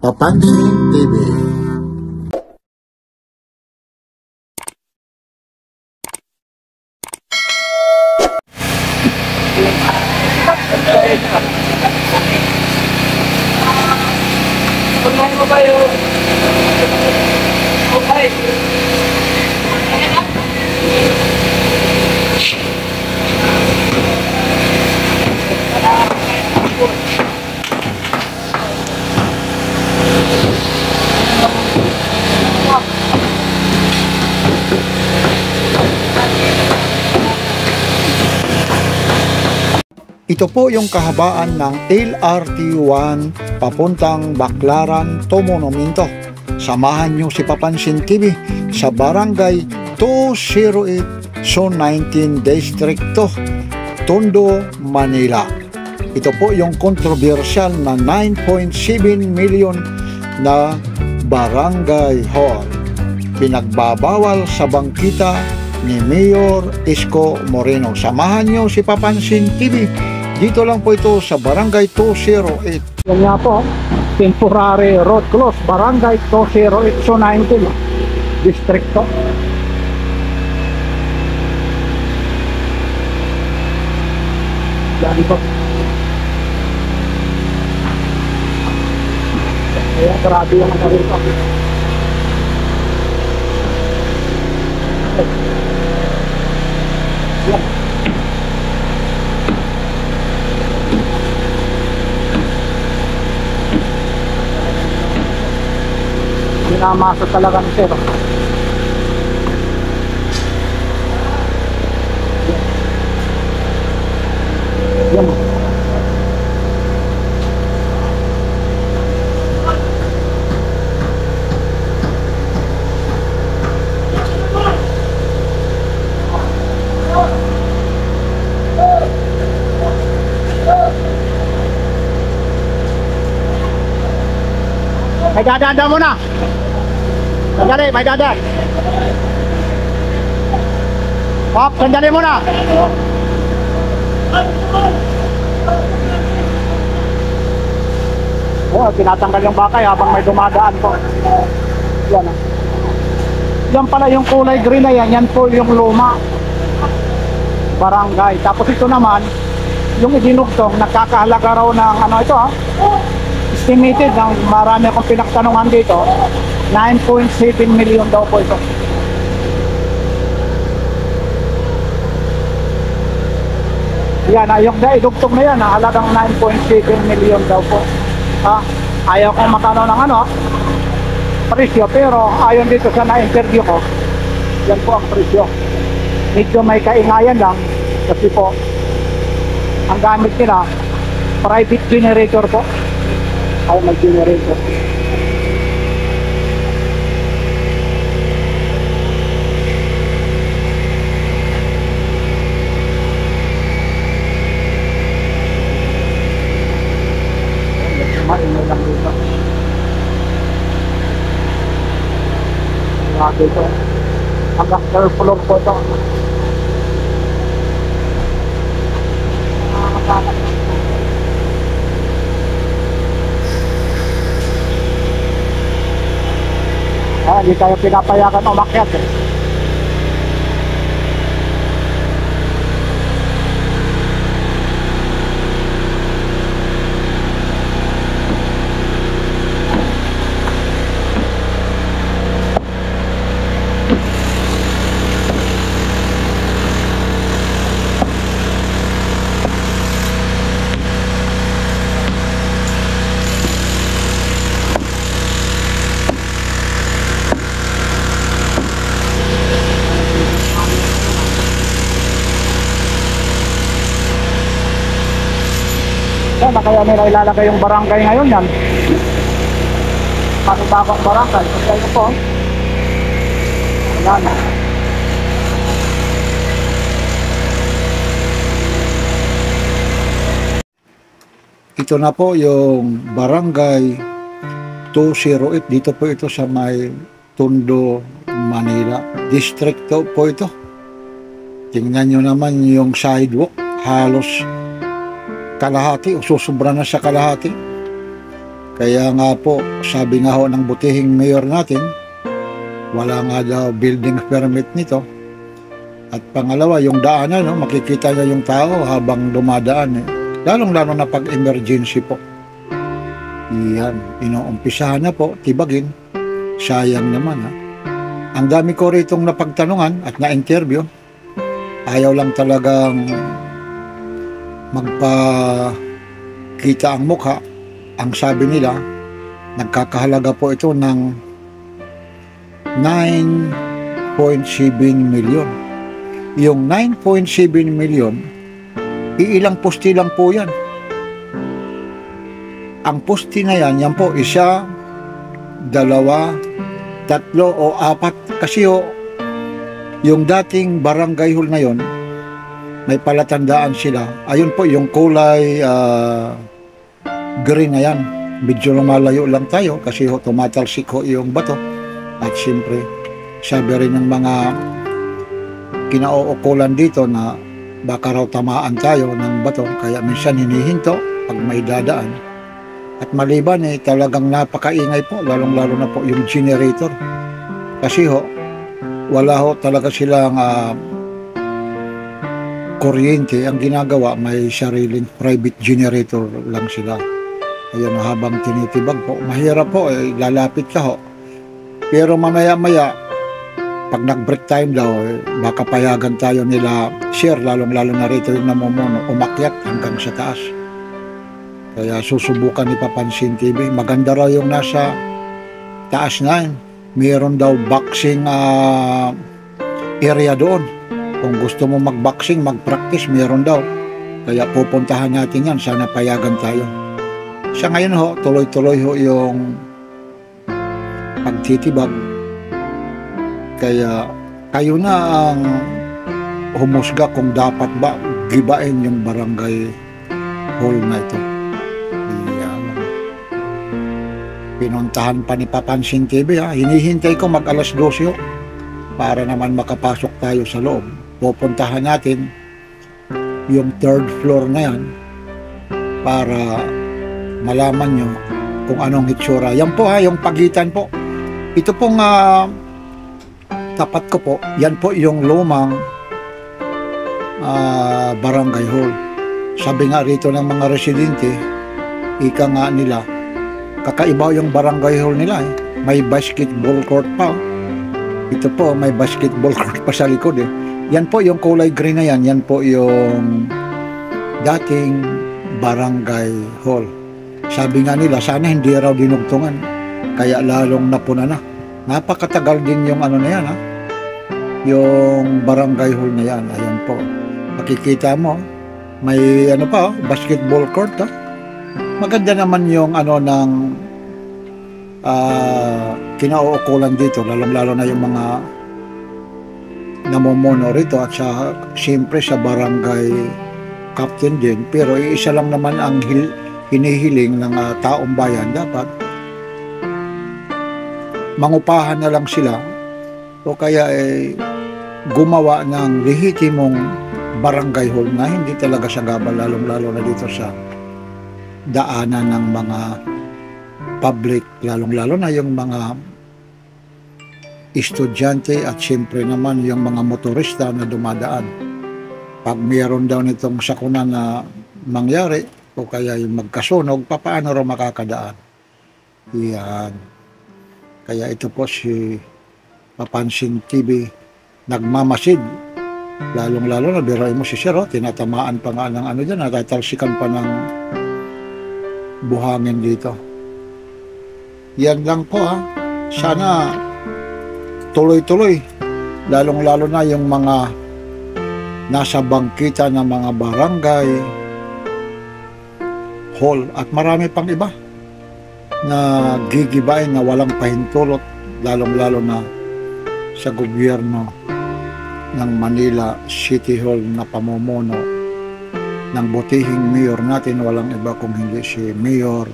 Papansin TV. Ito po yung kahabaan ng LRT1 papuntang Baclaran to Monumento. Samahan nyo si Papansin TV sa Barangay 208, Zone 19, Distrito, Tondo, Manila. Ito po yung controversial na 9.7 million na barangay hall. Pinagbabawal sa bangkita ni Mayor Isko Moreno. Samahan nyo si Papansin TV. Dito lang po ito sa Barangay 208. Yan nga po, temporary road close, Barangay 208, Zone 19, Distrito. Yan po. Kaya grabe yung mga rito. Yan. Pinamasa talaga ng sero. Yan. May dadaan mo na. Sandali, may dadaan. Pop, sandali muna. Oh, tinatanggal yung bakay habang may dumadaan po. Yan. Yan pala yung kulay green na yan. Yan po yung luma barangay. Tapos ito naman, yung idinugtong, nagkakahalaga raw ng ano ito ha. Estimated ng marami akong pinagtanungan dito, 9.7 million daw po ito. Yan, yung idugtong na yan, halagang 9.7 million daw po. Ayaw kong makano ng ano, presyo, pero ayon dito sa na-interview ko, yan po ang presyo. Medyo may kaingayan lang, kasi po, ang gamit nila, private generator po. Ay, may generator. Mainit lang dito. Dito. Hanggang third floor po ito. Hindi tayo pinapayagan umakyat eh. Sana kaya nila ilalagay yung barangay ngayon yan. Panibagong barangay. Kaya ito po. Ayan. Ito na po yung Barangay 208. Dito po ito sa may Tondo, Manila. Distrito po ito. Tingnan nyo naman yung sidewalk. Halos kalahati o susubra na sa kalahati. Kaya nga po, sabi nga ho ng butihing mayor natin, wala nga daw building permit nito. At pangalawa, yung daanan, no, makikita niya yung tao habang dumadaan. Lalong-lalo na pag emergency po. Yan, inuumpisahan na po, tibagin. Sayang naman ha. Ang dami ko ritong napagtanungan at na-interview. Ayaw lang talagang magpakita ang mukha. Ang sabi nila, nagkakahalaga po ito ng 9.7 million. Yung 9.7 million, iilang poste lang po yan. Ang poste na yan, yan po, isa, dalawa, tatlo o apat. Kasi ho, yung dating barangay hall na yon, may palatandaan sila. Ayun po, yung kulay green na yan. Medyo lumalayo lang tayo kasi ho, tumatalsik ho yung bato. At siyempre, sabi rin ng mga kinauukulan dito na baka raw tamaan tayo ng bato. Kaya minsan hinihinto pag may dadaan. At maliban talagang napakaingay po, lalong-lalo na po yung generator. Kasi ho, wala ho talaga silang kuryente. Ang ginagawa, may sariling private generator lang sila. Ayan, habang tinitibag po, mahirap po, lalapit ka ho. Pero mamaya-maya, pag nag-break time daw, baka payagan tayo nila, sir, lalong-lalo na rito yung namumuno, umakyat hanggang sa taas. Kaya susubukan ni Papansin TV. Maganda raw yung nasa taas na yun. Mayroon daw boxing area doon. Kung gusto mo mag-boxing, mag-practice, mayroon daw. Kaya pupuntahan natin yan. Sana payagan tayo. Sa ngayon ho, tuloy-tuloy ho yung pagtitibag. Kaya kayo na ang humusga kung dapat ba gibain yung barangay hall na ito. Pinuntahan pa ni Papansin TV ha. Hinihintay ko mag alas 12 ho, para naman makapasok tayo sa loob. Pupuntahan natin yung third floor na yan para malaman nyo kung anong itsura. Yan po ha, yung pagitan po. Ito pong tapat ko po, yan po yung lumang barangay hall. Sabi nga rito ng mga residente, ika nga nila, kakaiba yung barangay hall nila. May basketball court pa. Ito po, may basketball court pa sa likod Yan po yung kulay green na yan. Yan po yung dating barangay hall. Sabi nga nila, sana hindi raw dinugtungan. Kaya lalong napuna na. Napakatagal din yung ano na yan ha. Yung barangay hall na yan. Ayan po. Makikita mo, may ano pa, basketball court ha. Maganda naman yung ano ng kinauukulan dito, lalong-lalo na yung mga namumuno rito at siyempre sa barangay captain din. Pero isa lang naman ang hinihiling ng taong bayan, dapat mangupahan na lang sila o kaya gumawa ng lehitimong barangay hall na hindi talaga sagabal, lalong-lalo na dito sa daanan ng mga public, lalong-lalo na yung mga estudyante at siyempre naman yung mga motorista na dumadaan. Pag mayroon daw nitong sakuna na mangyari o kaya yung magkasunog, paano raw makakadaan? Yan. Kaya ito po si Papansin TV nagmamasid. Lalong-lalo na biray mo si Sir, tinatamaan pa nga ng ano dyan, natatalsikan pa ng buhangin dito. Yan lang po ha. Sana tuloy-tuloy. Lalong-lalo na yung mga nasa bangkita ng mga barangay hall at marami pang iba na gigibain na walang pahintulot, lalong-lalo na sa gobyerno ng Manila City Hall na pamumuno ng butihing mayor natin, walang iba kung hindi si Mayor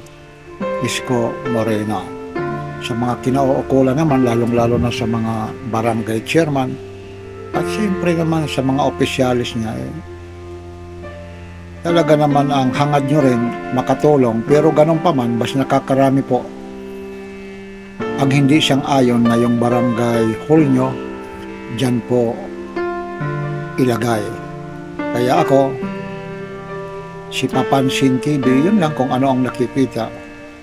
Isko Moreno. Sa mga kinauukulan naman, lalong-lalo na sa mga barangay chairman at siyempre naman sa mga opisyalis niya, talaga naman ang hangad nyo rin makatulong, pero ganun pa man, mas nakakarami po ang hindi siyang ayon na yung barangay hall nyo dyan po ilagay. Kaya ako, si Papansin TV, yun lang kung ano ang nakikita,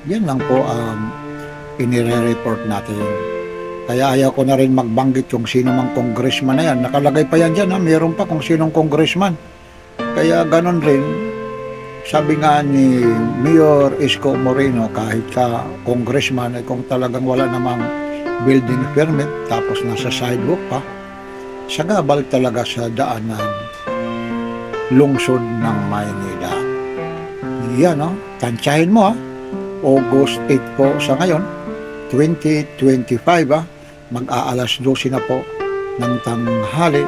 yan lang po ang inire-report natin. Kaya ayaw ko na rin magbanggit kung sino mang congressman na yan. Nakalagay pa yan dyan, ha? Meron pa kung sinong congressman. Kaya ganon rin, sabi nga ni Mayor Isko Moreno, kahit ka congressman, ay kung talagang wala namang building permit, tapos nasa sidewalk pa, sagabal talaga sa daanan lungsod ng Maynila. Yan, no? Tansyahin mo, ha? August 8 po sa ngayon, 2025, ha? Mag-aalas 12 na po ng tanghali.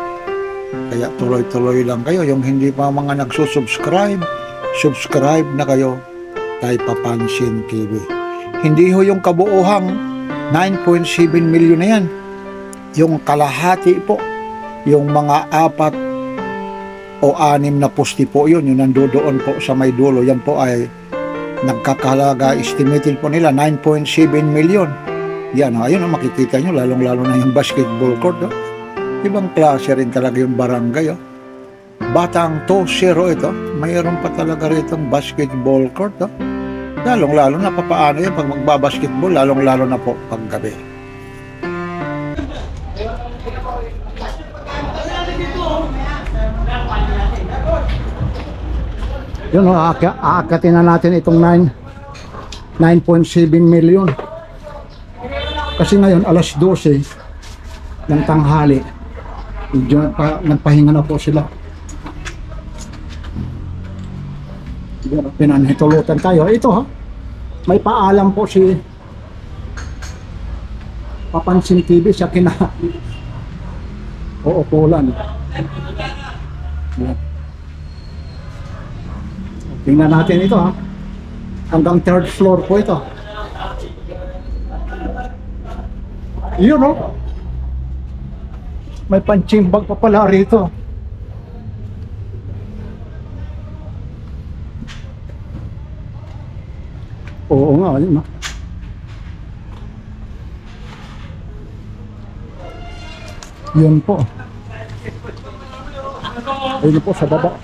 Kaya tuloy-tuloy lang kayo. Yung hindi pa mga nagsusubscribe, subscribe na kayo kay Papansin TV. Hindi ho yung kabuuhang 9.7 million na yan. Yung kalahati po, yung mga 4 o 6 na posti po yun, yung nandoon po sa may dulo, yan po ay nagkakalaga, estimated po nila 9.7 million. Yan, ayun, makikita nyo, lalong-lalo na yung basketball court. Ibang klase rin talaga yung barangay. Batang 2-0 ito, mayroon pa talaga rito basketball court. Lalong-lalo na papaano yan pag magbabasketball, lalong-lalo na po paggabi. Yun, aakatin na natin itong 9.7 million. Kasi ngayon, alas 12 ng tanghali, nagpahinga na po sila. Pinanhitulutan tayo. Ito, ha, may paalam po si Papansin TV sa uupulan. Tingnan natin ito, ha. Hanggang 3rd floor po ito. Yun, no? May punching bag pa pala rito. Oo nga, yun, no? Yun po. Ayun po sa baba.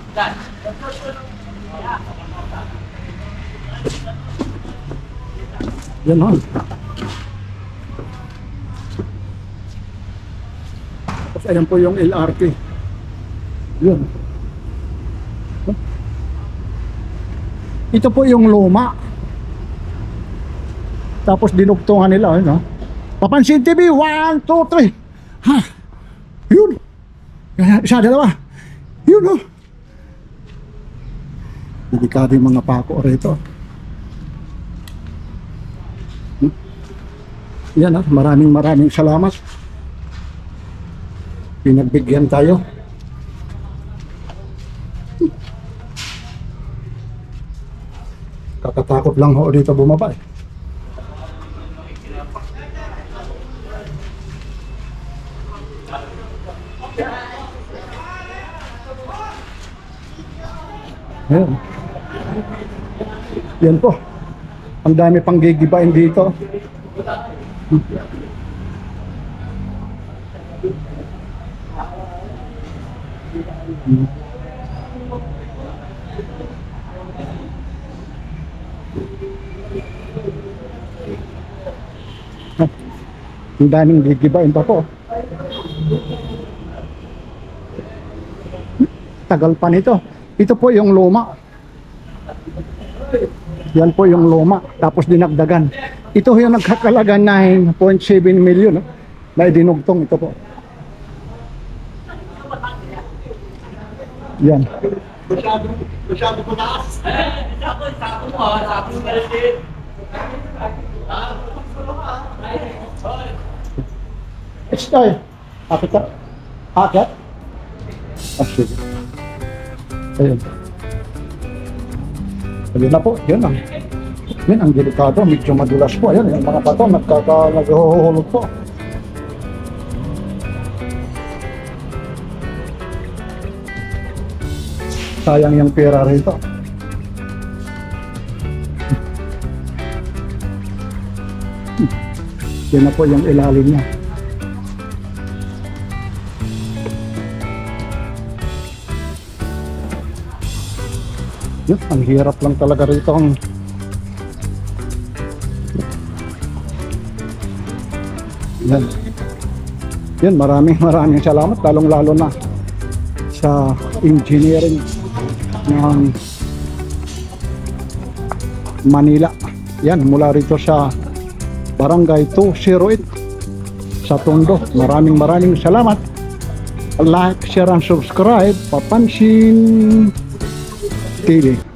Yan, no? Tapos ayan po yung LRT. Yun. Ito po yung luma. Tapos dinugtungan nila, no? Papansin TV, 1, 2, 3. Ha? Yun. Isa, dalawa. Yun, no? Delikado yung mga pako rito. Yan, ha? Maraming salamat. Pinagbigyan tayo. Kakatakot lang ho dito bumaba, eh. Ayan. Yan po. Ang dami pang gigibain dito. Ang daming gigibain pa po. Tagal pa nito. Ito po yung luma. Yan po yung luma. Tapos dinagdagan. Ito yung nagkakalaga 9.7 million, no? Na dinugtong ito po. Yan. Masyado ko taas. Sako mo, sako mo maliit. Estoy. Akit ka. Akit? Ah, sige. Ayun. Ayun na po. Yun lang. Yan ang delikado. Medyo madulas po. Ayun. Yung mga bato naghuhulog po. sayang yung pera rito. Yan na po yung ilalim niya. Yun, ang hirap lang talaga rito. Yan. Yan, maraming salamat, lalong-lalo na sa engineering ng Manila. Yan, mula rito sa Barangay 208 sa Tondo. Maraming salamat. Like, share, and subscribe. Papansin TV.